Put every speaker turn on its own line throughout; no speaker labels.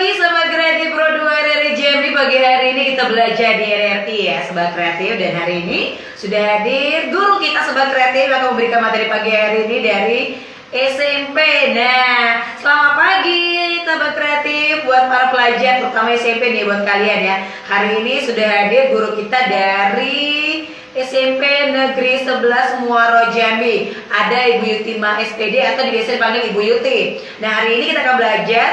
pagi Sobat Kreatif Pro 2 RRI Jambi. Pagi hari ini kita belajar di RRI ya Sobat Kreatif. Dan hari ini sudah hadir guru kita Sobat Kreatif yang akan memberikan materi pagi hari ini dari SMP. Nah, selamat pagi Sobat Kreatif buat para pelajar, terutama SMP nih buat kalian ya. Hari ini sudah hadir guru kita dari SMP Negeri 11 Muaro Jambi. Ada Ibu Yutimah SPD atau biasa dipanggil Ibu Yuti. Nah, hari ini kita akan belajar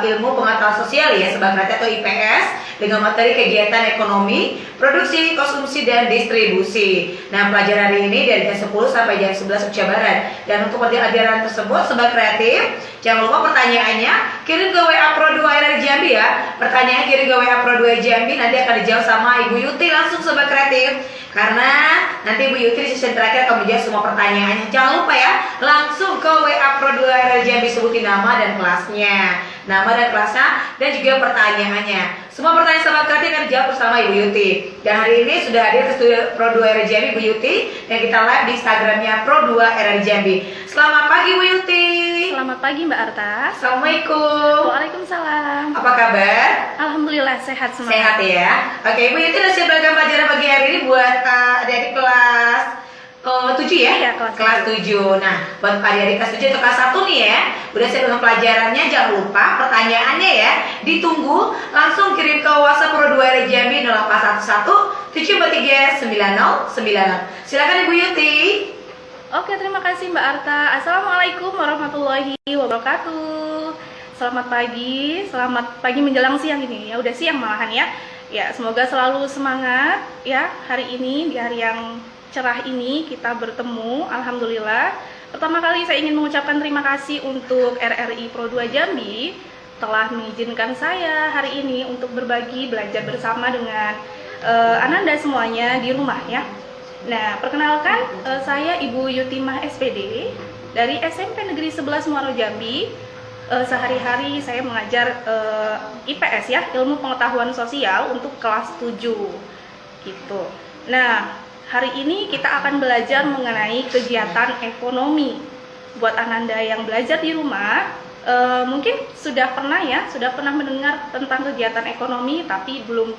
ilmu pengetahuan sosial ya Sobat Kreatif atau IPS dengan materi kegiatan ekonomi, produksi, konsumsi, dan distribusi. Nah, pelajaran hari ini dari jam 10 sampai jam 11 Indonesia Barat. Dan untuk pelajaran tersebut Sobat Kreatif, jangan lupa pertanyaannya kirim ke WA Pro 2 RRI Jambi ya. Pertanyaan kirim ke WA Pro 2 Jambi nanti akan dijawab sama Ibu Yuti langsung Sobat Kreatif. Karena nanti Ibu Yuti di sesi terakhir akan menjawab semua pertanyaannya. Jangan lupa ya, langsung ke WA Pro 2 RRI Jambi, sebutin nama dan kelasnya, nama dan kelasnya, dan juga pertanyaannya. Semua pertanyaan Sobat Kreatif akan dijawab bersama Ibu Yuti. Dan hari ini sudah hadir ke studio Pro 2 RRI Jambi Ibu Yuti, dan kita live di Instagramnya Pro 2 RRI Jambi. Selamat pagi Bu Yuti.
Selamat pagi Mbak Arta.
Assalamualaikum.
Waalaikumsalam.
Apa kabar?
Alhamdulillah sehat semua.
Sehat ya. Oke, Ibu Yuti udah siap belajar pelajaran pagi hari ini buat adik-adik kelas 7 ya?
Iya, kelas
7. Nah, buat adik-adik kelas 7 atau kelas 1 nih ya, udah siap dengan pelajarannya. Jangan lupa pertanyaannya ya, ditunggu. Langsung kirim ke WhatsApp Pro 2 RRI Jambi 0811 743 9090. Silakan Ibu Yuti.
Oke, terima kasih Mbak Arta. Assalamualaikum warahmatullahi wabarakatuh. Selamat pagi menjelang siang ini ya, udah siang malahan ya. Ya, semoga selalu semangat ya hari ini, di hari yang cerah ini kita bertemu. Alhamdulillah. Pertama kali saya ingin mengucapkan terima kasih untuk RRI Pro 2 Jambi telah mengizinkan saya hari ini untuk berbagi belajar bersama dengan Ananda semuanya di rumah ya. Nah, perkenalkan saya Ibu Yutimah SPD dari SMP Negeri 11 Muaro Jambi. Sehari-hari saya mengajar IPS ya, ilmu pengetahuan sosial untuk kelas 7 gitu. Nah, hari ini kita akan belajar mengenai kegiatan ekonomi. Buat Ananda yang belajar di rumah, mungkin sudah pernah mendengar tentang kegiatan ekonomi tapi belum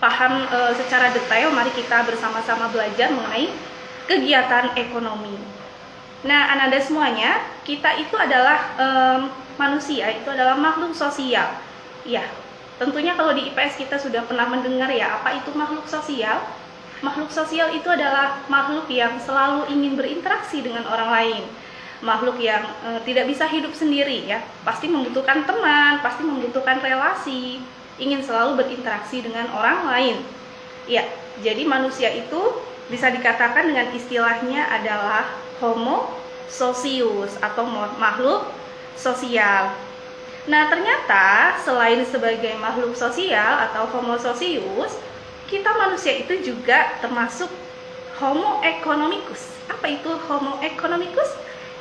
paham secara detail. Mari kita bersama-sama belajar mengenai kegiatan ekonomi. Nah, Ananda semuanya, kita itu adalah manusia, itu adalah makhluk sosial. Ya, tentunya kalau di IPS kita sudah pernah mendengar ya, apa itu makhluk sosial? Makhluk sosial itu adalah makhluk yang selalu ingin berinteraksi dengan orang lain. Makhluk yang tidak bisa hidup sendiri ya, pasti membutuhkan teman, pasti membutuhkan relasi, ingin selalu berinteraksi dengan orang lain. Ya, jadi manusia itu bisa dikatakan dengan istilahnya adalah homo socius atau makhluk sosial. Nah, ternyata selain sebagai makhluk sosial atau homo socius, kita manusia itu juga termasuk homo economicus. Apa itu homo economicus?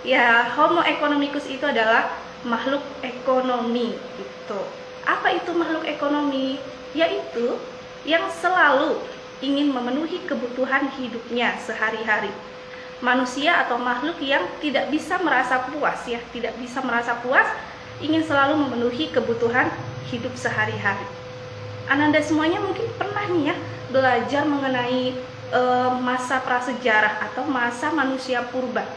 Ya, homo economicus itu adalah makhluk ekonomi gitu. Apa itu makhluk ekonomi? Yaitu yang selalu ingin memenuhi kebutuhan hidupnya sehari-hari. Manusia atau makhluk yang tidak bisa merasa puas ya, tidak bisa merasa puas, ingin selalu memenuhi kebutuhan hidup sehari-hari. Ananda semuanya mungkin pernah nih ya belajar mengenai masa prasejarah atau masa manusia purba.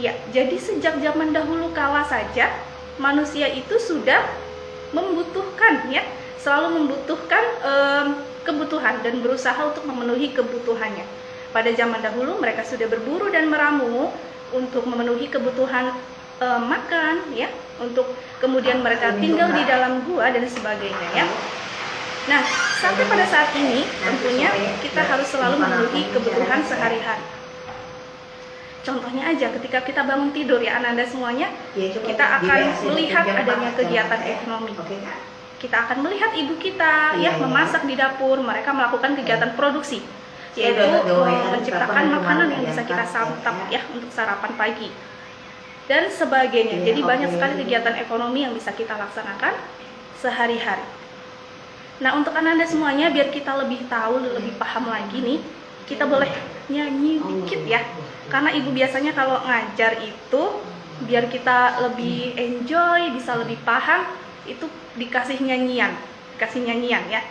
Ya, jadi sejak zaman dahulu kala saja manusia itu sudah membutuhkan ya, selalu membutuhkan kebutuhan dan berusaha untuk memenuhi kebutuhannya. Pada zaman dahulu mereka sudah berburu dan meramu untuk memenuhi kebutuhan makan ya, untuk kemudian mereka tinggal di dalam gua dan sebagainya ya. Nah, sampai pada saat ini tentunya kita harus selalu memenuhi kebutuhan sehari-hari. Contohnya aja ketika kita bangun tidur ya Ananda semuanya, kita akan melihat adanya kegiatan ekonomi. Kita akan melihat ibu kita ya memasak di dapur, mereka melakukan kegiatan produksi, yaitu menciptakan makanan yang bisa kita santap ya untuk sarapan pagi dan sebagainya. Jadi banyak sekali kegiatan ekonomi yang bisa kita laksanakan sehari-hari. Nah, untuk Ananda semuanya biar kita lebih tahu, lebih paham lagi nih, kita boleh nyanyi dikit ya. Karena ibu biasanya kalau ngajar itu biar kita lebih enjoy, bisa lebih paham, itu dikasih nyanyian ya.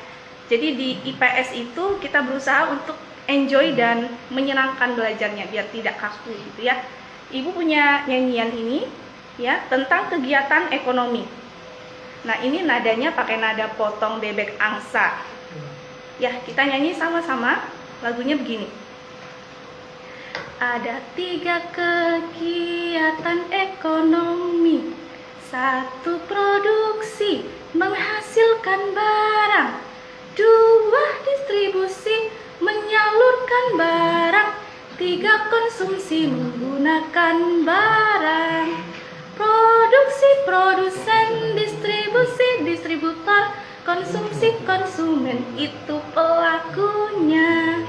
Jadi di IPS itu kita berusaha untuk enjoy dan menyenangkan belajarnya biar tidak kaku gitu ya. Ibu punya nyanyian ini ya tentang kegiatan ekonomi. Nah, ini nadanya pakai nada potong bebek angsa. Ya, kita nyanyi sama-sama. Lagunya begini. Ada 3 kegiatan ekonomi. 1 produksi menghasilkan barang. 2 distribusi menyalurkan barang. 3 konsumsi menggunakan barang. Produksi, produsen, distribusi, distributor, konsumsi, konsumen, itu pelakunya.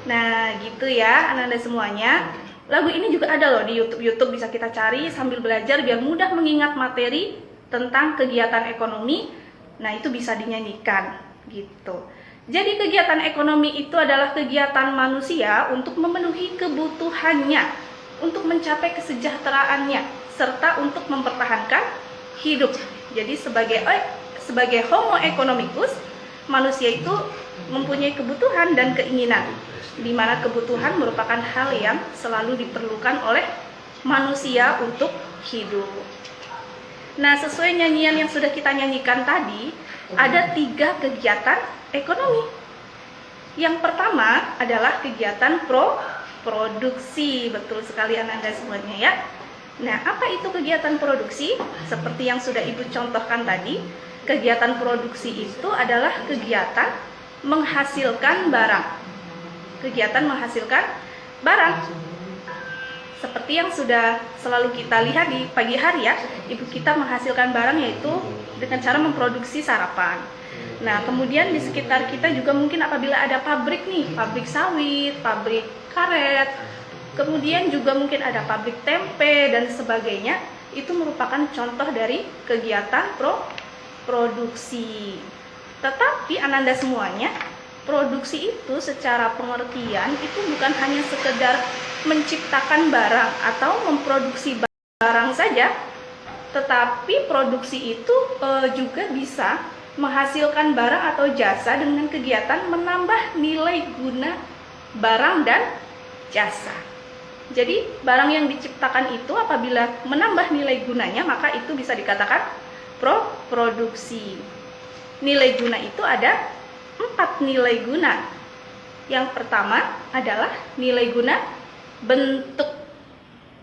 Nah, gitu ya anak-anak semuanya. Lagu ini juga ada loh di YouTube bisa kita cari sambil belajar biar mudah mengingat materi tentang kegiatan ekonomi. Nah, itu bisa dinyanyikan gitu. Jadi kegiatan ekonomi itu adalah kegiatan manusia untuk memenuhi kebutuhannya, untuk mencapai kesejahteraannya, serta untuk mempertahankan hidup. Jadi sebagai homo economicus, manusia itu mempunyai kebutuhan dan keinginan, di mana kebutuhan merupakan hal yang selalu diperlukan oleh manusia untuk hidup. Nah, sesuai nyanyian yang sudah kita nyanyikan tadi, ada 3 kegiatan ekonomi. Yang pertama adalah kegiatan produksi. Betul sekali anak-anak semuanya ya. Nah, apa itu kegiatan produksi? Seperti yang sudah Ibu contohkan tadi, kegiatan produksi itu adalah kegiatan menghasilkan barang. Kegiatan menghasilkan barang. Seperti yang sudah selalu kita lihat di pagi hari ya, ibu kita menghasilkan barang yaitu dengan cara memproduksi sarapan. Nah, kemudian di sekitar kita juga mungkin apabila ada pabrik nih, pabrik sawit, pabrik karet, kemudian juga mungkin ada pabrik tempe dan sebagainya, itu merupakan contoh dari kegiatan produksi. Tetapi Ananda semuanya, produksi itu secara pengertian itu bukan hanya sekedar menciptakan barang atau memproduksi barang saja, tetapi produksi itu juga bisa menghasilkan barang atau jasa dengan kegiatan menambah nilai guna barang dan jasa. Jadi barang yang diciptakan itu apabila menambah nilai gunanya, maka itu bisa dikatakan produksi. Nilai guna itu ada 4 nilai guna. Yang pertama adalah nilai guna bentuk.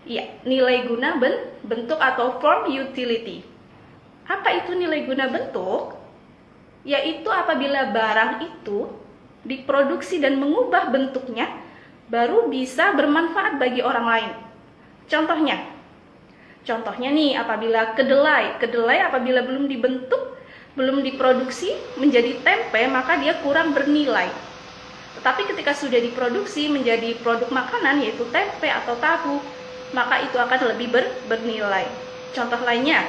Ya, nilai guna bentuk atau form utility. Apa itu nilai guna bentuk? Yaitu apabila barang itu diproduksi dan mengubah bentuknya, baru bisa bermanfaat bagi orang lain. Contohnya nih, apabila kedelai apabila belum dibentuk, belum diproduksi menjadi tempe, maka dia kurang bernilai. Tetapi ketika sudah diproduksi menjadi produk makanan, yaitu tempe atau tahu, maka itu akan lebih bernilai. Contoh lainnya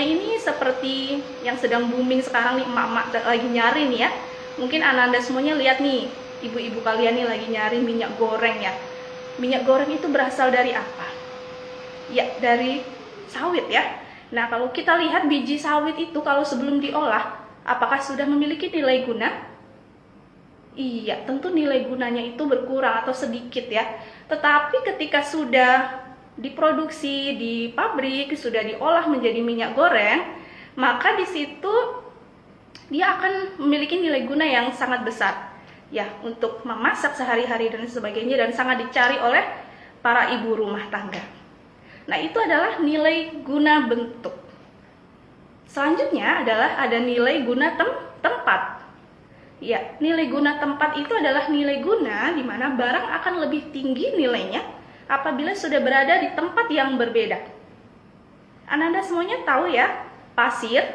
ini seperti yang sedang booming sekarang nih, emak-emak lagi nyari nih ya. Mungkin Ananda semuanya lihat nih, ibu-ibu kalian nih lagi nyari minyak goreng ya. Minyak goreng itu berasal dari apa? Ya, dari sawit ya. Nah, kalau kita lihat biji sawit itu kalau sebelum diolah, apakah sudah memiliki nilai guna? Iya, tentu nilai gunanya itu berkurang atau sedikit ya. Tetapi ketika sudah diproduksi di pabrik, sudah diolah menjadi minyak goreng, maka di situ dia akan memiliki nilai guna yang sangat besar ya, untuk memasak sehari-hari dan sebagainya, dan sangat dicari oleh para ibu rumah tangga. Nah, itu adalah nilai guna bentuk. Selanjutnya adalah ada nilai guna tempat. Ya, nilai guna tempat itu adalah nilai guna di mana barang akan lebih tinggi nilainya apabila sudah berada di tempat yang berbeda. Ananda semuanya tahu ya, pasir,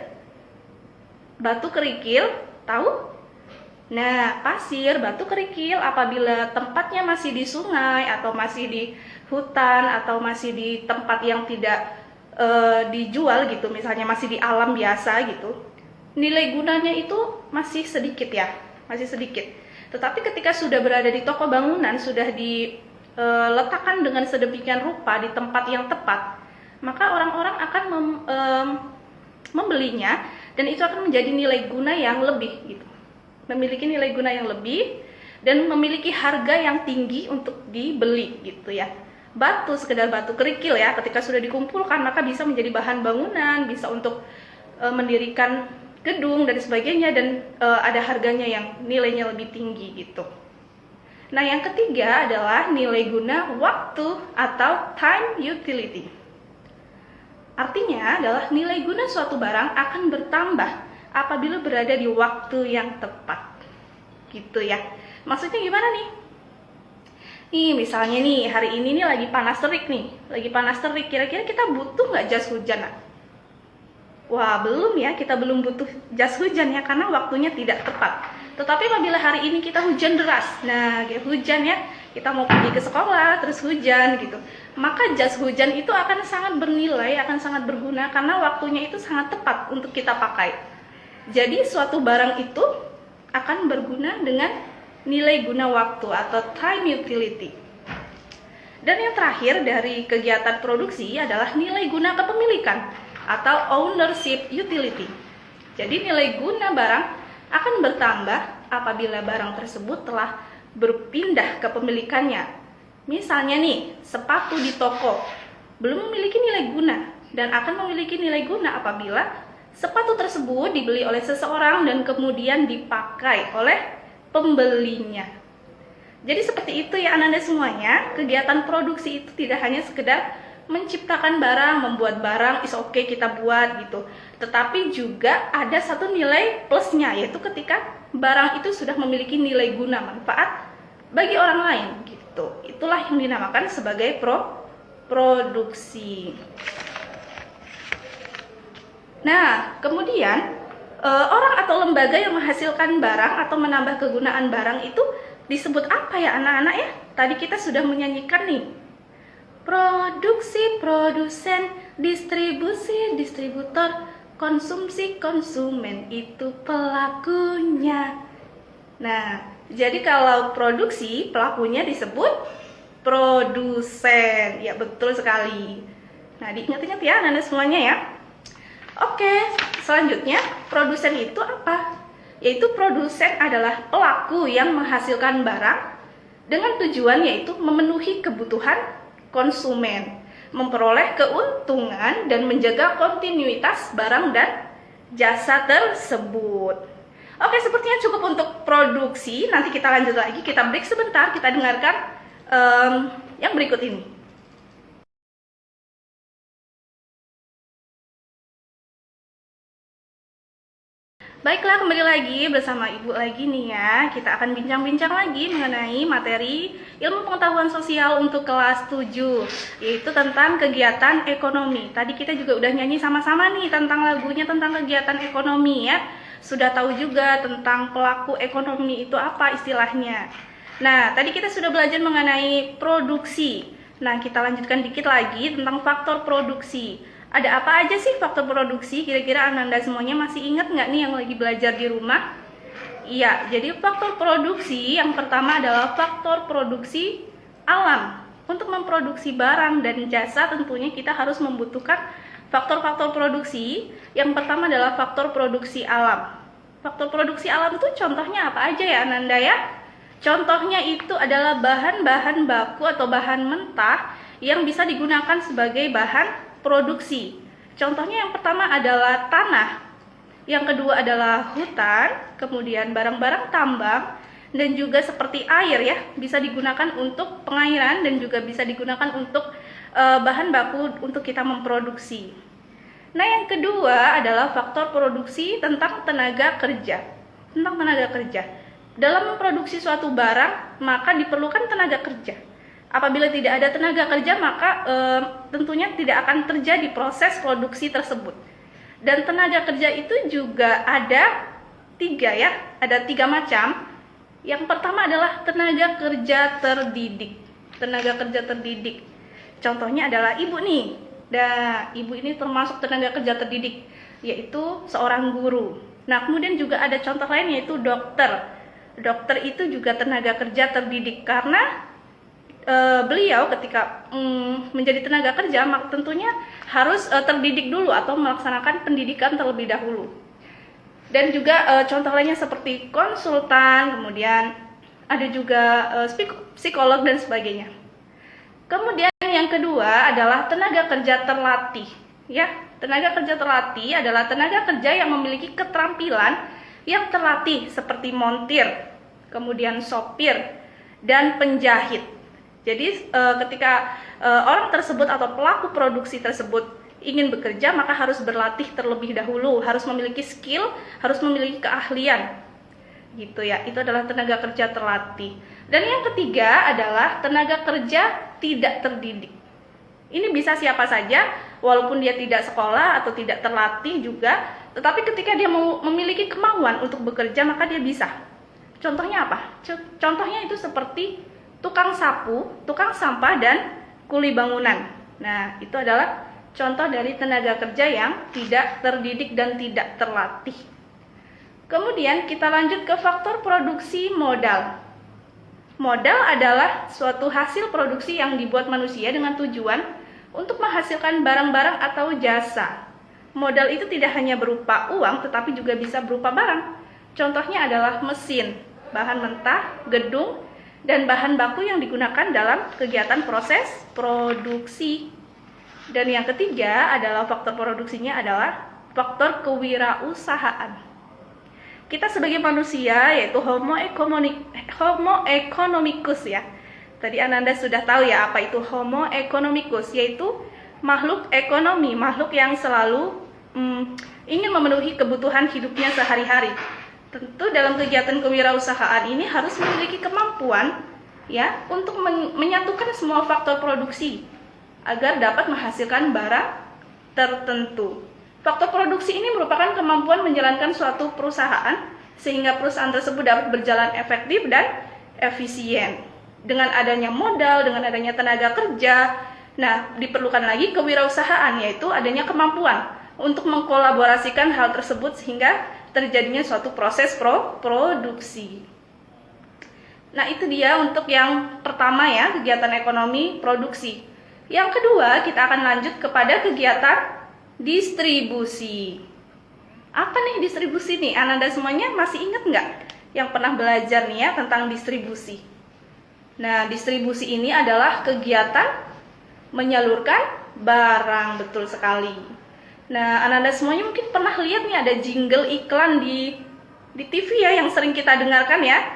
batu kerikil, tahu? Nah, pasir, batu kerikil apabila tempatnya masih di sungai atau masih di hutan atau masih di tempat yang tidak dijual gitu, misalnya masih di alam biasa gitu, nilai gunanya itu masih sedikit ya, masih sedikit. Tetapi ketika sudah berada di toko bangunan, sudah diletakkan dengan sedemikian rupa di tempat yang tepat, maka orang-orang akan membelinya, dan itu akan menjadi nilai guna yang lebih gitu. Memiliki nilai guna yang lebih dan memiliki harga yang tinggi untuk dibeli gitu ya. Batu, sekedar batu kerikil ya, ketika sudah dikumpulkan maka bisa menjadi bahan bangunan, bisa untuk mendirikan gedung dan sebagainya, dan ada harganya yang nilainya lebih tinggi gitu. Nah, yang ketiga adalah nilai guna waktu atau time utility. Artinya adalah nilai guna suatu barang akan bertambah apabila berada di waktu yang tepat. Gitu ya. Maksudnya gimana nih? Nih, misalnya nih, hari ini nih lagi panas terik nih. Lagi panas terik, kira-kira kita butuh nggak jas hujan? Wah, belum ya, kita belum butuh jas hujan ya, karena waktunya tidak tepat. Tetapi apabila hari ini kita hujan deras, nah kayak hujan ya, kita mau pergi ke sekolah, terus hujan gitu, maka jas hujan itu akan sangat bernilai, akan sangat berguna, karena waktunya itu sangat tepat untuk kita pakai. Jadi suatu barang itu akan berguna dengan nilai guna waktu atau time utility. Dan yang terakhir dari kegiatan produksi adalah nilai guna kepemilikan atau ownership utility. Jadi nilai guna barang akan bertambah apabila barang tersebut telah berpindah kepemilikannya. Misalnya nih, sepatu di toko belum memiliki nilai guna dan akan memiliki nilai guna apabila sepatu tersebut dibeli oleh seseorang dan kemudian dipakai oleh pembelinya. Jadi seperti itu ya Ananda semuanya, kegiatan produksi itu tidak hanya sekedar menciptakan barang, membuat barang, is okay kita buat gitu. Tetapi juga ada satu nilai plusnya, yaitu ketika barang itu sudah memiliki nilai guna manfaat bagi orang lain gitu. Itulah yang dinamakan sebagai produksi. Nah, kemudian orang atau lembaga yang menghasilkan barang atau menambah kegunaan barang itu disebut apa ya anak-anak ya? Tadi kita sudah menyanyikan nih. Produksi, produsen, distribusi, distributor, konsumsi, konsumen, itu pelakunya. Nah, jadi kalau produksi, pelakunya disebut produsen. Ya, betul sekali. Nah, diingat-ingat ya anak-anak semuanya ya. Oke, selanjutnya produsen itu apa? Yaitu produsen adalah pelaku yang menghasilkan barang dengan tujuan yaitu memenuhi kebutuhan konsumen, memperoleh keuntungan dan menjaga kontinuitas barang dan jasa tersebut. Oke, sepertinya cukup untuk produksi. Nanti kita lanjut lagi, kita break sebentar, kita dengarkan yang berikut ini. Baiklah, kembali lagi bersama Ibu lagi nih ya. Kita akan bincang-bincang lagi mengenai materi ilmu pengetahuan sosial untuk kelas 7, yaitu tentang kegiatan ekonomi. Tadi kita juga udah nyanyi sama-sama nih tentang lagunya tentang kegiatan ekonomi ya. Sudah tahu juga tentang pelaku ekonomi itu apa istilahnya. Nah, tadi kita sudah belajar mengenai produksi. Nah, kita lanjutkan dikit lagi tentang faktor produksi. Ada apa aja sih faktor produksi? Kira-kira Ananda semuanya masih ingat nggak nih yang lagi belajar di rumah? Iya, jadi faktor produksi yang pertama adalah faktor produksi alam. Untuk memproduksi barang dan jasa tentunya kita harus membutuhkan faktor-faktor produksi. Yang pertama adalah faktor produksi alam. Faktor produksi alam itu contohnya apa aja ya Ananda ya? Contohnya itu adalah bahan-bahan baku atau bahan mentah yang bisa digunakan sebagai bahan produksi. Contohnya yang pertama adalah tanah, yang kedua adalah hutan, kemudian barang-barang tambang, dan juga seperti air ya, bisa digunakan untuk pengairan dan juga bisa digunakan untuk bahan baku untuk kita memproduksi. Nah, yang kedua adalah faktor produksi tentang tenaga kerja. Tentang tenaga kerja. Dalam memproduksi suatu barang, maka diperlukan tenaga kerja. Apabila tidak ada tenaga kerja, maka tentunya tidak akan terjadi proses produksi tersebut. Dan tenaga kerja itu juga ada tiga ya, ada 3 macam. Yang pertama adalah tenaga kerja terdidik. Tenaga kerja terdidik. Contohnya adalah ibu nih. Nah, ibu ini termasuk tenaga kerja terdidik, yaitu seorang guru. Nah, kemudian juga ada contoh lain yaitu dokter. Dokter itu juga tenaga kerja terdidik karena beliau ketika menjadi tenaga kerja, maka tentunya harus terdidik dulu atau melaksanakan pendidikan terlebih dahulu. Dan juga contoh lainnya seperti konsultan, kemudian ada juga psikolog dan sebagainya. Kemudian yang kedua adalah tenaga kerja terlatih. Ya, tenaga kerja terlatih adalah tenaga kerja yang memiliki keterampilan yang terlatih seperti montir, kemudian sopir, dan penjahit. Jadi ketika orang tersebut atau pelaku produksi tersebut ingin bekerja, maka harus berlatih terlebih dahulu, harus memiliki skill, harus memiliki keahlian. Gitu ya, itu adalah tenaga kerja terlatih. Dan yang ketiga adalah tenaga kerja tidak terdidik. Ini bisa siapa saja, walaupun dia tidak sekolah atau tidak terlatih juga, tetapi ketika dia memiliki kemauan untuk bekerja, maka dia bisa. Contohnya apa? Contohnya itu seperti tukang sapu, tukang sampah, dan kuli bangunan. Nah, itu adalah contoh dari tenaga kerja yang tidak terdidik dan tidak terlatih. Kemudian kita lanjut ke faktor produksi modal. Modal adalah suatu hasil produksi yang dibuat manusia dengan tujuan untuk menghasilkan barang-barang atau jasa. Modal itu tidak hanya berupa uang, tetapi juga bisa berupa barang. Contohnya adalah mesin, bahan mentah, gedung, dan bahan baku yang digunakan dalam kegiatan proses produksi. Dan yang ketiga adalah faktor produksinya adalah faktor kewirausahaan. Kita sebagai manusia yaitu Homo economicus ya. Tadi Ananda sudah tahu ya apa itu Homo economicus, yaitu makhluk ekonomi, makhluk yang selalu ingin memenuhi kebutuhan hidupnya sehari-hari. Tentu dalam kegiatan kewirausahaan ini harus memiliki kemampuan ya untuk menyatukan semua faktor produksi agar dapat menghasilkan barang tertentu. Faktor produksi ini merupakan kemampuan menjalankan suatu perusahaan sehingga perusahaan tersebut dapat berjalan efektif dan efisien. Dengan adanya modal, dengan adanya tenaga kerja, nah diperlukan lagi kewirausahaan, yaitu adanya kemampuan untuk mengkolaborasikan hal tersebut sehingga terjadinya suatu proses produksi. Nah itu dia untuk yang pertama ya, kegiatan ekonomi produksi. Yang kedua kita akan lanjut kepada kegiatan distribusi. Apa nih distribusi nih? Ananda semuanya masih ingat nggak yang pernah belajar nih ya tentang distribusi? Nah, distribusi ini adalah kegiatan menyalurkan barang, betul sekali. Nah, Ananda semuanya mungkin pernah lihat nih ada jingle iklan di TV ya yang sering kita dengarkan ya.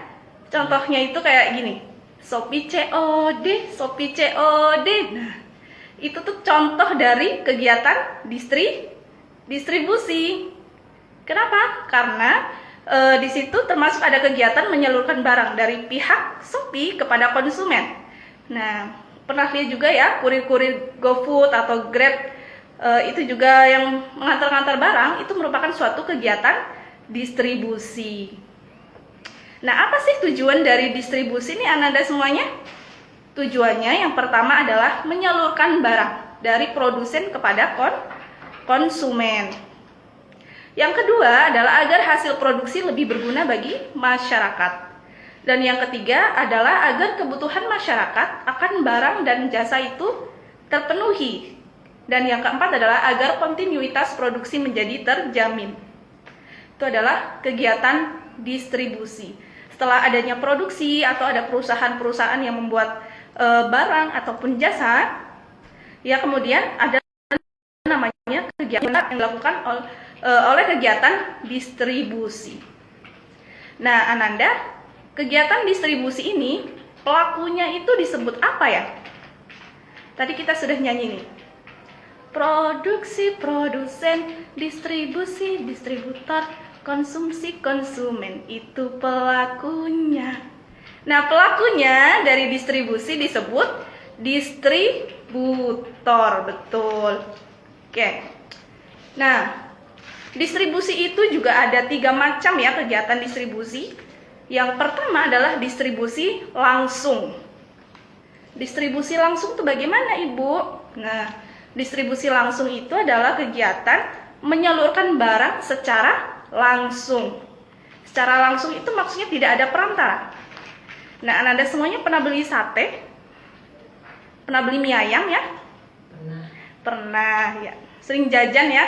Contohnya itu kayak gini. Shopee COD, Shopee COD. Nah, itu tuh contoh dari kegiatan distribusi. Kenapa? Karena di situ termasuk ada kegiatan menyalurkan barang dari pihak Shopee kepada konsumen. Nah, pernah lihat juga ya kurir-kurir GoFood atau Grab itu juga yang mengantar-antar barang, itu merupakan suatu kegiatan distribusi. Nah, apa sih tujuan dari distribusi ini Ananda semuanya? Tujuannya yang pertama adalah menyalurkan barang dari produsen kepada konsumen. Yang kedua adalah agar hasil produksi lebih berguna bagi masyarakat. Dan yang ketiga adalah agar kebutuhan masyarakat akan barang dan jasa itu terpenuhi. Dan yang keempat adalah agar kontinuitas produksi menjadi terjamin. Itu adalah kegiatan distribusi. Setelah adanya produksi atau ada perusahaan-perusahaan yang membuat barang ataupun jasa, ya kemudian ada namanya kegiatan yang dilakukan oleh kegiatan distribusi. Nah, Ananda, kegiatan distribusi ini pelakunya itu disebut apa ya? Tadi kita sudah nyanyi nih. Produksi, produsen, distribusi, distributor, konsumsi, konsumen, itu pelakunya. Nah, pelakunya dari distribusi disebut distributor, betul. Oke. Nah, distribusi itu juga ada 3 macam ya kegiatan distribusi. Yang pertama adalah distribusi langsung. Distribusi langsung itu bagaimana, Ibu? Nah, distribusi langsung itu adalah kegiatan menyalurkan barang secara langsung. Secara langsung itu maksudnya tidak ada perantara. Nah, Ananda semuanya pernah beli sate? Pernah beli mie ayam ya?
Pernah.
Pernah ya. Sering jajan ya.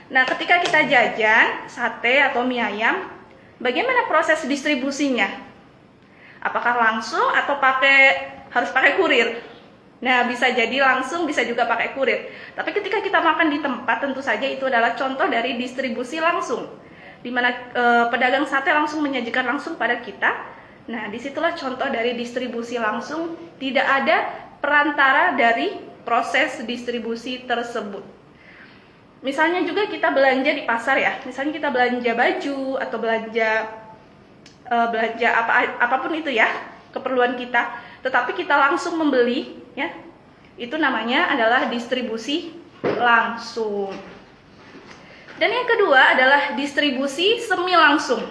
Nah, ketika kita jajan sate atau mie ayam, bagaimana proses distribusinya? Apakah langsung atau harus pakai kurir? Nah, bisa jadi langsung, bisa juga pakai kurir. Tapi ketika kita makan di tempat, tentu saja itu adalah contoh dari distribusi langsung, di mana pedagang sate langsung menyajikan langsung pada kita. Nah, disitulah contoh dari distribusi langsung, tidak ada perantara dari proses distribusi tersebut. Misalnya juga kita belanja di pasar ya, misalnya kita belanja baju atau belanja apapun itu ya, keperluan kita, tetapi kita langsung membeli ya, itu namanya adalah distribusi langsung. Dan yang kedua adalah distribusi semi langsung,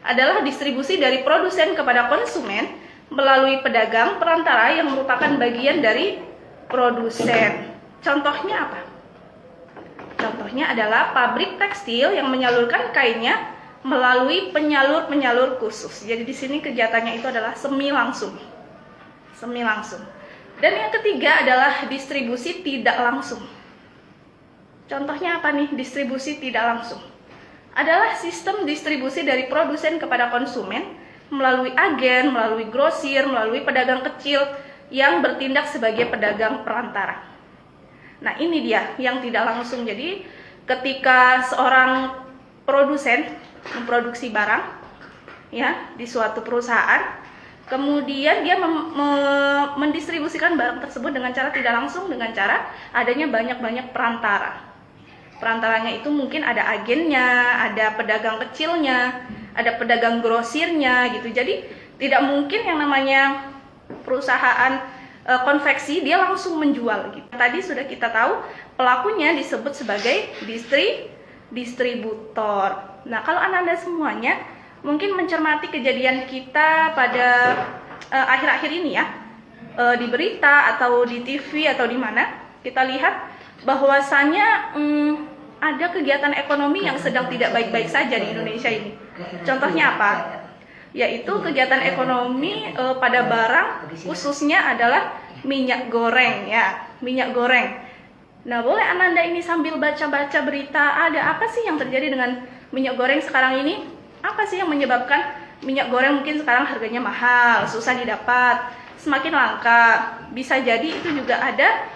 adalah distribusi dari produsen kepada konsumen melalui pedagang perantara yang merupakan bagian dari produsen. Contohnya apa? Contohnya adalah pabrik tekstil yang menyalurkan kainnya melalui penyalur-penyalur khusus. Jadi di sini kegiatannya itu adalah semi langsung. Semi langsung. Dan yang ketiga adalah distribusi tidak langsung. Contohnya apa nih distribusi tidak langsung? Adalah sistem distribusi dari produsen kepada konsumen melalui agen, melalui grosir, melalui pedagang kecil yang bertindak sebagai pedagang perantara. Nah, ini dia yang tidak langsung. Jadi ketika seorang produsen memproduksi barang ya di suatu perusahaan, kemudian dia mendistribusikan barang tersebut dengan cara tidak langsung, dengan cara adanya banyak-banyak perantara. Perantaranya itu mungkin ada agennya, ada pedagang kecilnya, ada pedagang grosirnya gitu. Jadi tidak mungkin yang namanya perusahaan konveksi dia langsung menjual gitu. Tadi sudah kita tahu pelakunya disebut sebagai distributor. Nah, kalau Anda semuanya mungkin mencermati kejadian kita pada akhir-akhir ini ya, di berita atau di TV atau di mana, kita lihat bahwasanya ada kegiatan ekonomi yang sedang tidak baik-baik saja di Indonesia ini. Contohnya apa? Yaitu kegiatan ekonomi pada barang khususnya adalah minyak goreng ya, minyak goreng. Nah, boleh Ananda ini sambil baca-baca berita, ada apa sih yang terjadi dengan minyak goreng sekarang ini? Apa sih yang menyebabkan minyak goreng mungkin sekarang harganya mahal, susah didapat, semakin langka? Bisa jadi itu juga ada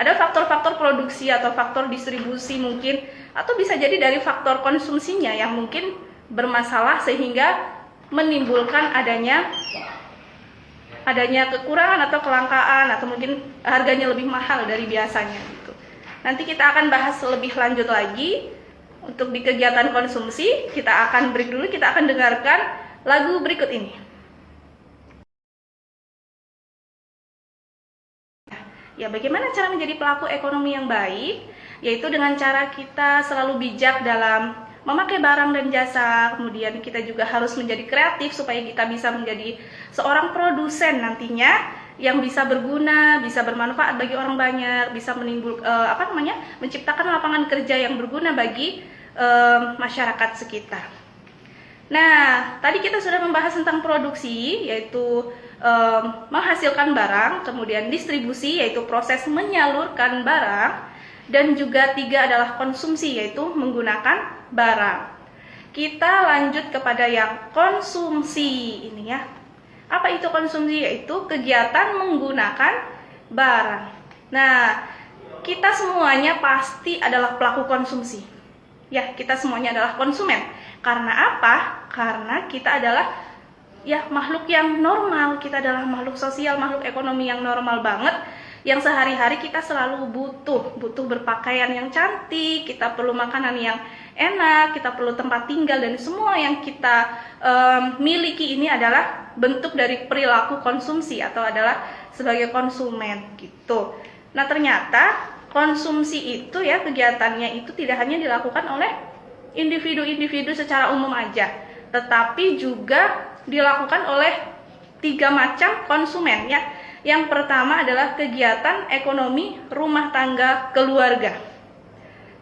faktor-faktor produksi atau faktor distribusi mungkin, atau bisa jadi dari faktor konsumsinya yang mungkin bermasalah sehingga menimbulkan adanya kekurangan atau kelangkaan atau mungkin harganya lebih mahal dari biasanya gitu. Nanti kita akan bahas lebih lanjut lagi. Untuk di kegiatan konsumsi kita akan break dulu, kita akan dengarkan lagu berikut ini. Ya, bagaimana cara menjadi pelaku ekonomi yang baik? Yaitu dengan cara kita selalu bijak dalam memakai barang dan jasa, kemudian kita juga harus menjadi kreatif supaya kita bisa menjadi seorang produsen nantinya yang bisa berguna, bisa bermanfaat bagi orang banyak, bisa menciptakan lapangan kerja yang berguna bagi masyarakat sekitar. Nah, tadi kita sudah membahas tentang produksi, yaitu menghasilkan barang, kemudian distribusi, yaitu proses menyalurkan barang, dan juga 3 adalah konsumsi, yaitu menggunakan barang. Kita lanjut kepada yang konsumsi ini ya. Apa itu konsumsi? Yaitu kegiatan menggunakan barang. Nah, kita semuanya pasti adalah pelaku konsumsi. Ya, kita semuanya adalah konsumen. Karena apa? Karena kita adalah ya makhluk yang normal, kita adalah makhluk sosial, makhluk ekonomi yang normal banget, yang sehari-hari kita selalu butuh berpakaian yang cantik, kita perlu makanan yang enak, kita perlu tempat tinggal, dan semua yang kita miliki ini adalah bentuk dari perilaku konsumsi atau adalah sebagai konsumen gitu. Nah, ternyata konsumsi itu ya, kegiatannya itu tidak hanya dilakukan oleh individu-individu secara umum aja, tetapi juga dilakukan oleh 3 macam konsumen ya. Yang pertama adalah kegiatan ekonomi rumah tangga keluarga.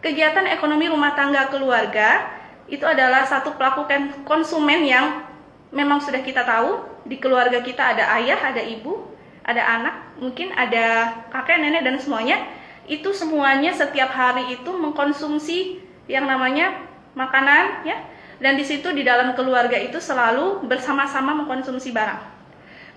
Kegiatan ekonomi rumah tangga keluarga itu adalah satu pelaku konsumen yang memang sudah kita tahu di keluarga kita ada ayah, ada ibu, ada anak, mungkin ada kakek, nenek, dan semuanya. Itu semuanya setiap hari itu mengkonsumsi yang namanya makanan, ya. Dan di situ di dalam keluarga itu selalu bersama-sama mengkonsumsi barang.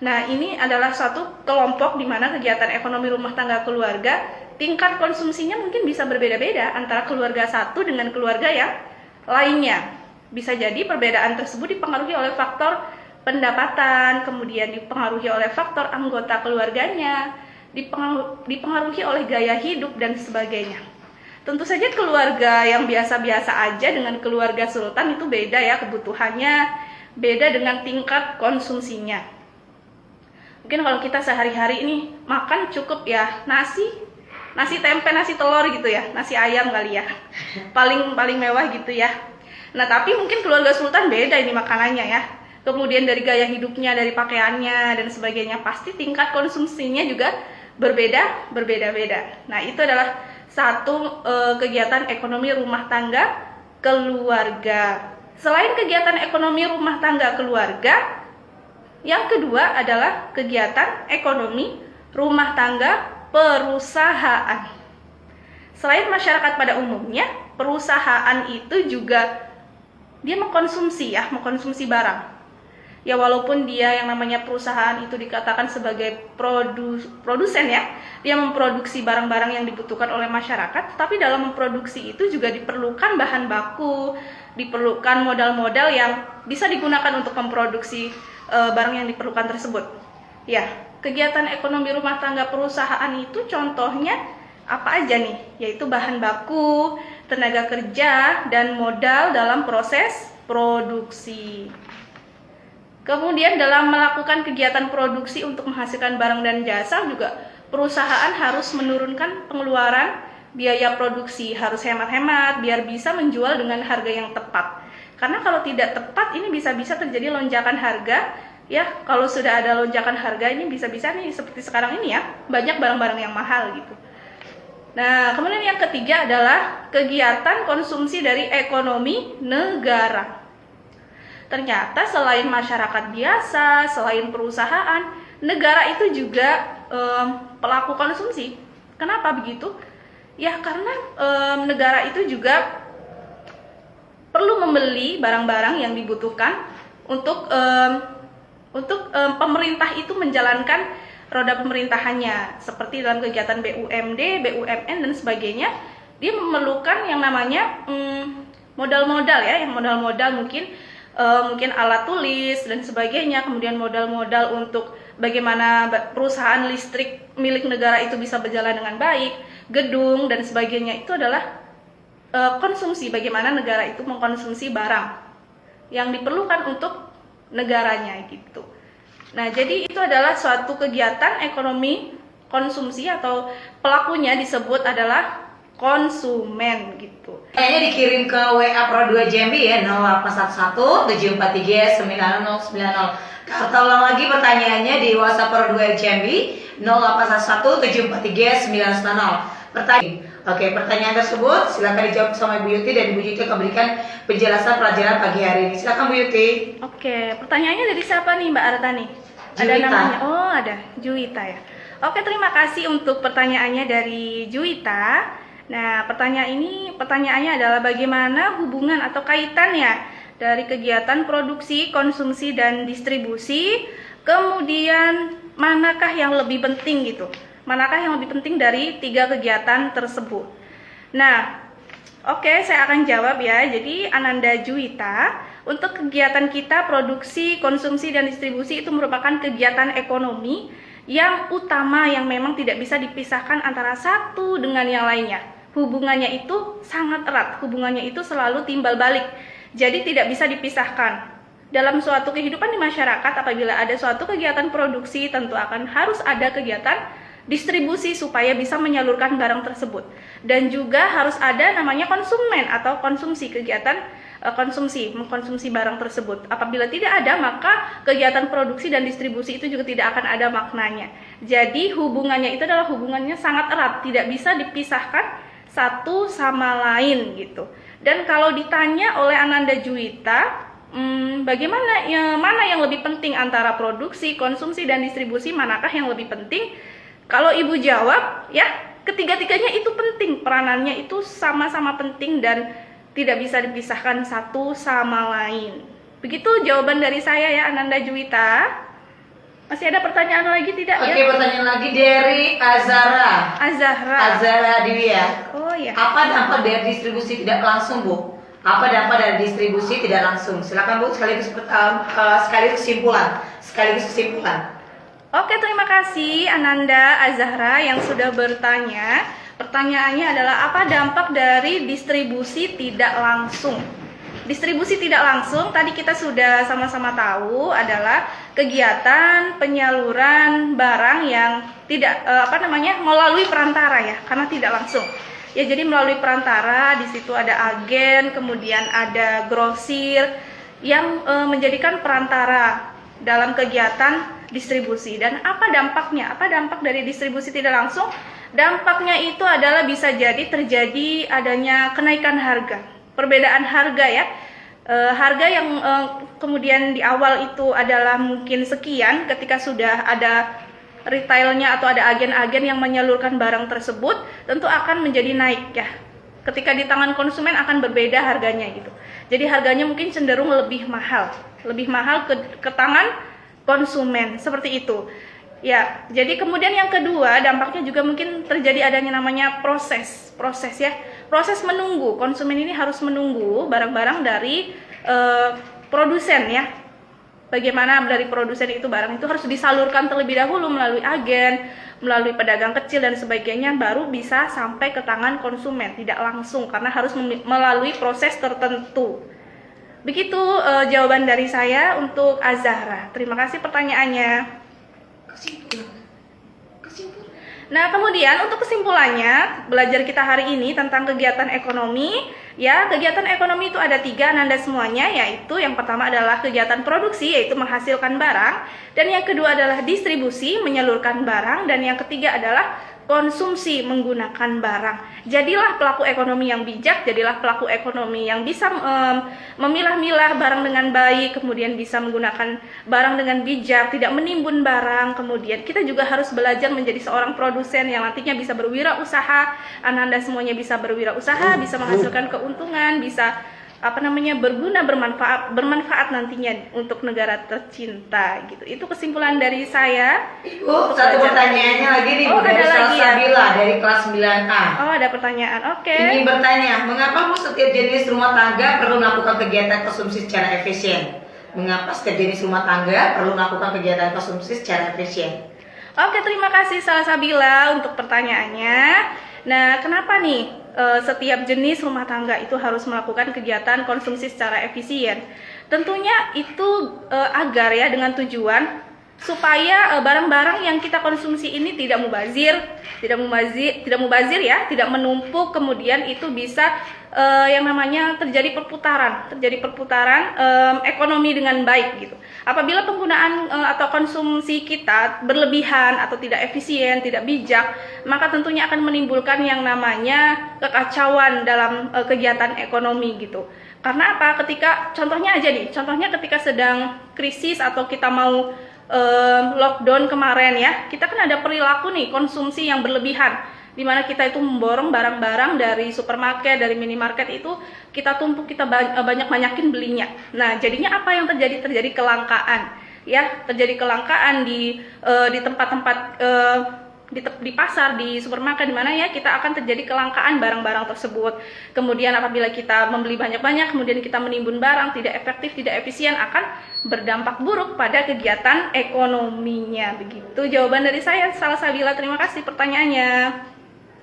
Nah, ini adalah suatu kelompok di mana kegiatan ekonomi rumah tangga keluarga, tingkat konsumsinya mungkin bisa berbeda-beda antara keluarga satu dengan keluarga yang lainnya. Bisa jadi perbedaan tersebut dipengaruhi oleh faktor pendapatan, kemudian dipengaruhi oleh faktor anggota keluarganya, dipengaruhi oleh gaya hidup, dan sebagainya. Tentu saja keluarga yang biasa-biasa aja dengan keluarga sultan itu beda ya kebutuhannya, beda dengan tingkat konsumsinya. Mungkin kalau kita sehari-hari ini makan cukup ya nasi tempe, nasi telur gitu ya, nasi ayam kali ya, paling mewah gitu ya. Nah, tapi mungkin keluarga sultan beda ini makanannya ya. Kemudian dari gaya hidupnya, dari pakaiannya dan sebagainya, pasti tingkat konsumsinya juga berbeda-beda. Nah, itu adalah satu kegiatan ekonomi rumah tangga keluarga. Selain kegiatan ekonomi rumah tangga keluarga, yang kedua adalah kegiatan ekonomi rumah tangga perusahaan. Selain masyarakat pada umumnya, perusahaan itu juga dia mengkonsumsi barang. Ya, walaupun dia yang namanya perusahaan itu dikatakan sebagai produsen ya, dia memproduksi barang-barang yang dibutuhkan oleh masyarakat, tapi dalam memproduksi itu juga diperlukan bahan baku, diperlukan modal-modal yang bisa digunakan untuk memproduksi barang yang diperlukan tersebut. Ya, kegiatan ekonomi rumah tangga perusahaan itu contohnya apa aja nih? Yaitu bahan baku, tenaga kerja, dan modal dalam proses produksi. Kemudian dalam melakukan kegiatan produksi untuk menghasilkan barang dan jasa juga perusahaan harus menurunkan pengeluaran biaya produksi, harus hemat-hemat biar bisa menjual dengan harga yang tepat. Karena kalau tidak tepat ini bisa-bisa terjadi lonjakan harga. Ya, kalau sudah ada lonjakan harga ini bisa-bisa nih seperti sekarang ini ya, banyak barang-barang yang mahal gitu. Nah, kemudian yang ketiga adalah kegiatan konsumsi dari ekonomi negara. Ternyata selain masyarakat biasa, selain perusahaan, negara itu juga pelaku konsumsi. Kenapa begitu? Ya, karena negara itu juga perlu membeli barang-barang yang dibutuhkan untuk pemerintah itu menjalankan roda pemerintahannya, seperti dalam kegiatan BUMD, BUMN dan sebagainya. Dia memerlukan yang namanya modal-modal ya, yang modal-modal mungkin alat tulis dan sebagainya, kemudian modal-modal untuk bagaimana perusahaan listrik milik negara itu bisa berjalan dengan baik, gedung dan sebagainya. Itu adalah konsumsi, bagaimana negara itu mengkonsumsi barang yang diperlukan untuk negaranya gitu. Nah, jadi itu adalah suatu kegiatan ekonomi konsumsi atau pelakunya disebut adalah konsumen gitu.
Kayaknya dikirim ke WA Pro 2 Jambi ya, 0811 743 9090. Atau ulang lagi pertanyaannya di WhatsApp Pro 2 Jambi 0811 743 9090. Oke, pertanyaan tersebut silakan dijawab sama Ibu Yuti dan Ibu Yuti akan berikan penjelasan pelajaran pagi hari ini. Silakan Bu Yuti.
Oke, pertanyaannya dari siapa nih Mbak Arta nih? Ada
Juwita.
namanya. Oh, ada Juwita ya. Oke, terima kasih untuk pertanyaannya dari Juwita. Nah, pertanyaannya adalah bagaimana hubungan atau kaitannya dari kegiatan produksi, konsumsi, dan distribusi, kemudian manakah yang lebih penting gitu? Manakah yang lebih penting dari tiga kegiatan tersebut? Nah, oke, saya akan jawab ya. Jadi, Ananda Juwita, untuk kegiatan kita produksi, konsumsi, dan distribusi itu merupakan kegiatan ekonomi yang utama yang memang tidak bisa dipisahkan antara satu dengan yang lainnya. Hubungannya itu sangat erat, hubungannya itu selalu timbal balik. Jadi tidak bisa dipisahkan. Dalam suatu kehidupan di masyarakat, apabila ada suatu kegiatan produksi, tentu akan harus ada kegiatan distribusi supaya bisa menyalurkan barang tersebut. Dan juga harus ada namanya konsumen atau konsumsi, kegiatan mengkonsumsi barang tersebut. Apabila tidak ada, maka kegiatan produksi dan distribusi itu juga tidak akan ada maknanya. Jadi hubungannya itu adalah hubungannya sangat erat, tidak bisa dipisahkan satu sama lain gitu. Dan kalau ditanya oleh Ananda Juwita, bagaimana mana yang lebih penting antara produksi, konsumsi, dan distribusi, manakah yang lebih penting? Kalau ibu jawab, ya ketiga-tiganya itu penting, peranannya itu sama-sama penting dan tidak bisa dipisahkan satu sama lain. Begitu jawaban dari saya ya, Ananda Juwita. Masih ada pertanyaan lagi tidak?
Oke,
Ya?
pertanyaan lagi dari Azara. Azara Divya.
Oh ya.
Apa dampak dari distribusi tidak langsung, Bu? Apa dampak dari distribusi tidak langsung? Silakan Bu, sekaligus kesimpulan.
Oke, terima kasih Ananda Azahra yang sudah bertanya. Pertanyaannya adalah apa dampak dari distribusi tidak langsung? Distribusi tidak langsung tadi kita sudah sama-sama tahu adalah kegiatan penyaluran barang yang tidak melalui perantara ya, karena tidak langsung. Ya, jadi melalui perantara, di situ ada agen, kemudian ada grosir yang menjadikan perantara dalam kegiatan distribusi. Dan apa dampaknya? Apa dampak dari distribusi tidak langsung? Dampaknya itu adalah bisa jadi terjadi adanya kenaikan harga. Perbedaan harga ya, harga yang kemudian di awal itu adalah mungkin sekian, ketika sudah ada retailnya atau ada agen-agen yang menyalurkan barang tersebut, tentu akan menjadi naik ya. Ketika di tangan konsumen akan berbeda harganya gitu. Jadi harganya mungkin cenderung lebih mahal ke tangan konsumen, seperti itu. Ya, jadi kemudian yang kedua dampaknya juga mungkin terjadi adanya namanya proses ya. Proses menunggu, konsumen ini harus menunggu barang-barang dari produsen ya. Bagaimana dari produsen itu barang itu harus disalurkan terlebih dahulu melalui agen, melalui pedagang kecil dan sebagainya, baru bisa sampai ke tangan konsumen, tidak langsung karena harus melalui proses tertentu. Begitu jawaban dari saya untuk Azahra. Terima kasih pertanyaannya. Nah, kemudian untuk kesimpulannya, belajar kita hari ini tentang kegiatan ekonomi, ya, kegiatan ekonomi itu ada 3 Ananda semuanya, yaitu yang pertama adalah kegiatan produksi, yaitu menghasilkan barang, dan yang kedua adalah distribusi, menyalurkan barang, dan yang ketiga adalah konsumsi, menggunakan barang. Jadilah pelaku ekonomi yang bijak, jadilah pelaku ekonomi yang bisa memilah-milah barang dengan baik, kemudian bisa menggunakan barang dengan bijak, tidak menimbun barang. Kemudian kita juga harus belajar menjadi seorang produsen yang nantinya bisa berwirausaha. Ananda semuanya bisa berwirausaha, bisa menghasilkan keuntungan, bisa bermanfaat nantinya untuk negara tercinta gitu. Itu kesimpulan dari saya.
Ibu, satu pertanyaannya lagi nih, Bu, dari Salsabila dari kelas 9A.
Oh, ada pertanyaan. Oke.
Ingin bertanya, mengapa Bu setiap jenis rumah tangga perlu melakukan kegiatan konsumsi secara efisien? Mengapa setiap jenis rumah tangga perlu melakukan kegiatan konsumsi secara efisien?
Oke, terima kasih Salsabila untuk pertanyaannya. Nah, kenapa nih setiap jenis rumah tangga itu harus melakukan kegiatan konsumsi secara efisien? Tentunya itu agar ya, dengan tujuan supaya barang-barang yang kita konsumsi ini tidak mubazir ya, tidak menumpuk, kemudian itu bisa yang namanya terjadi perputaran ekonomi dengan baik gitu. Apabila penggunaan atau konsumsi kita berlebihan atau tidak efisien, tidak bijak, maka tentunya akan menimbulkan yang namanya kekacauan dalam kegiatan ekonomi gitu. Karena apa? Contohnya ketika sedang krisis atau kita mau lockdown kemarin ya, kita kan ada perilaku nih konsumsi yang berlebihan, di mana kita itu memborong barang-barang dari supermarket, dari minimarket, itu kita tumpuk, kita banyakin belinya. Nah, jadinya apa yang terjadi? Terjadi kelangkaan ya, terjadi kelangkaan di tempat-tempat di pasar, di supermarket, di mana ya kita akan terjadi kelangkaan barang-barang tersebut. Kemudian apabila kita membeli banyak-banyak, kemudian kita menimbun barang tidak efektif, tidak efisien, akan berdampak buruk pada kegiatan ekonominya. Begitu jawaban dari saya, Salsabila. Terima kasih pertanyaannya.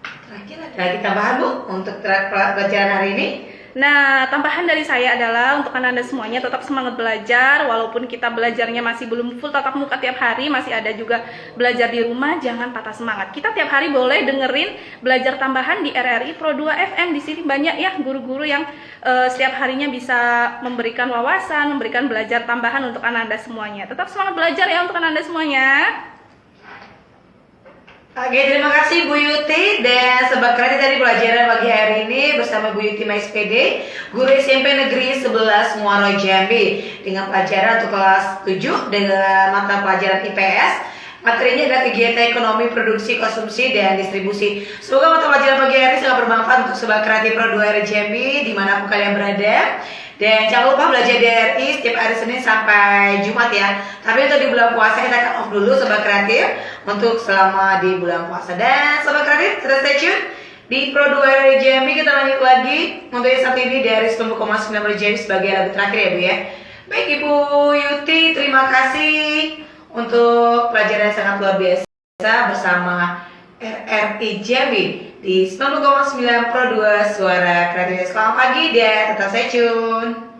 Terakhir ada lagi tambahan, Bu, untuk pelajaran hari ini?
Nah, tambahan dari saya adalah untuk Anda semuanya tetap semangat belajar, walaupun kita belajarnya masih belum full tatap muka tiap hari, masih ada juga belajar di rumah, jangan patah semangat. Kita tiap hari boleh dengerin belajar tambahan di RRI Pro 2 FM. Di sini banyak ya guru-guru yang setiap harinya bisa memberikan wawasan, memberikan belajar tambahan untuk Anda semuanya. Tetap semangat belajar ya untuk Anda semuanya.
Oke, terima kasih Bu Yuti dan Sobat Kredit dari pelajaran pagi hari ini bersama Bu Yuti MaSPD, guru SMP Negeri 11 Muaro Jambi dengan pelajaran untuk kelas 7 dengan mata pelajaran IPS. Materinya adalah kegiatan ekonomi, produksi, konsumsi, dan distribusi. Semoga mata pelajaran pagi hari ini sangat bermanfaat untuk Sobat Kreatif Pro 2 Jambi dimanapun kalian berada. Dan jangan lupa belajar DRI setiap hari Senin sampai Jumat ya. Tapi untuk di bulan puasa kita akan off dulu Sobat Kreatif untuk selama di bulan puasa. Dan Sobat Kreatif tetap stay tune di Pro 2 Jambi. Kita lanjut lagi untuk yang satu ini dari 10,9 Jambi sebagai lagu terakhir ya Bu ya. Baik Ibu Yuti, terima kasih untuk pelajaran yang sangat luar biasa bersama RRI Jambi di 90,9 Pro 2 Suara Kreatif. Selamat pagi dan tetap stay tune.